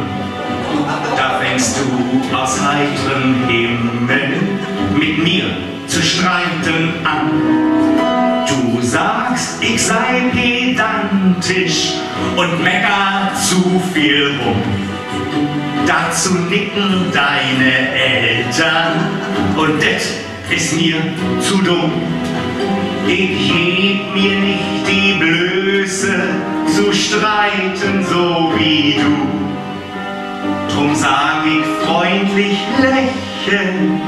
an. Da fängst du aus heiterem Himmel mit mir zu streiten an. Du sagst, ich sei pedantisch und mecker zu viel rum. Dazu nicken deine Eltern und das ist mir zu dumm. Ich heb mir nicht die Blöße zu streiten so wie du. Drum sag ich freundlich lächelnd,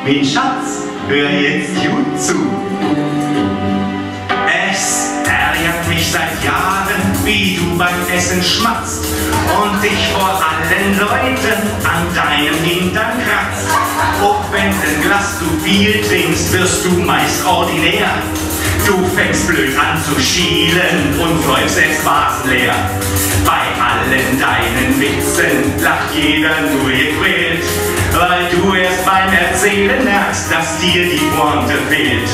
mein Schatz, hör jetzt gut zu. Es ärgert mich seit Jahren, wie du beim Essen schmatzt und dich vor allen Leuten an deinem Hintern kratzt. Auch wenn ein Glas zu viel trinkst, wirst du meist ordinär. Du fängst blöd an zu schielen und säufst selbst leer. Bei allen deinen Witzen lacht jeder nur gequält, weil du erst beim Erzählen merkst, dass dir die Pointe fehlt.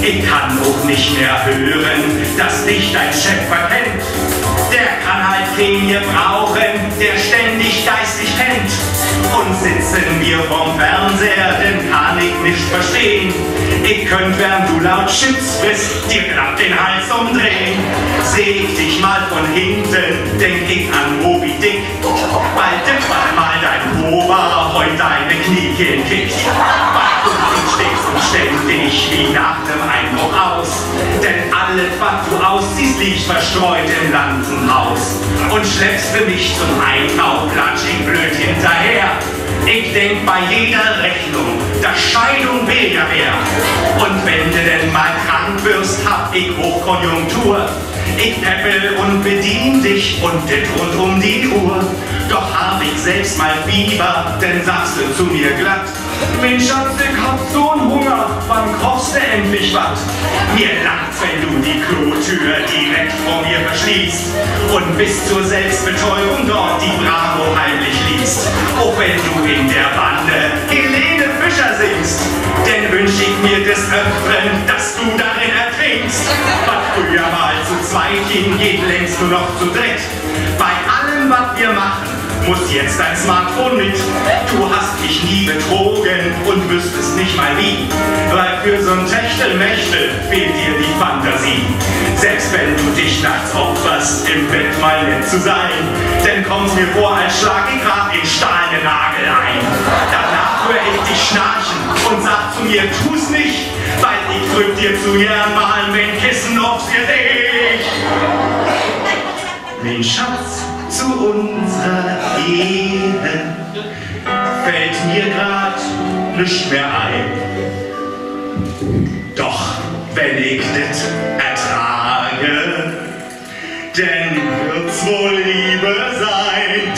Ich kann auch nicht mehr hören, dass dich dein Chef verkennt. Der kann halt keinen gebrauchen, der ständig geistig pennt. Und sitzen wir vorm Fernseher, dann kann ich nicht verstehen. Ich könnt, während du laut Chips frisst, dir knapp den Hals umdrehen. Seh ich dich mal von hinten, denk ich an Moby Dick. Bald dippert mal dein Ober, heut deine Kniekehlen kickt. Bald du stehst und ständig wie nach dem Einbruch aus. Denn alles, was du ausziehst, liegt verstreut im ganzen Haus. Und schleppst für mich zum Einkauf, platsch ich blöd hinterher. Ich denk bei jeder Rechnung, dass Scheidung billiger wär. Und wenn du denn mal krank wirst, hab ich Hochkonjunktur. Ich peppel und bedien dich und dit rund um die Uhr. Doch hab ich selbst mal Fieber, denn sagst du zu mir glatt: Mensch, Schatz, ich hab so'n Hunger, wann kochst du endlich wat? Mir lacht's, wenn du die Klotür direkt vor mir verschließt und bis zur Selbstbetäubung dort die Bravo heimlich liest. Auch wenn du in der Bande Helene Fischer singst, denn wünsch ich mir des Öfteren, dass du darin ertrinkst. Was früher mal zu zweit ging, geht längst nur noch zu dritt. Bei allem, was wir machen, muss jetzt dein Smartphone mit. Du hast mich nie betrogen und wüsstest nicht mal wie, weil für so'n Techtelmechtel fehlt dir die Fantasie. Selbst wenn du dich nachts opferst, im Bett mal nett zu sein, denn kommst mir vor, als schlag ich grad den stahlenen Nagel ein. Danach hör ich dich schnarchen und sag zu mir, tu's nicht, weil ich drück dir zu gern mal mein Kissen aufs Gesicht. Mein Schatz, zu unserer Ehe fällt mir grad nicht mehr ein. Doch wenn ich das ertrage, denn wird's wohl Liebe sein.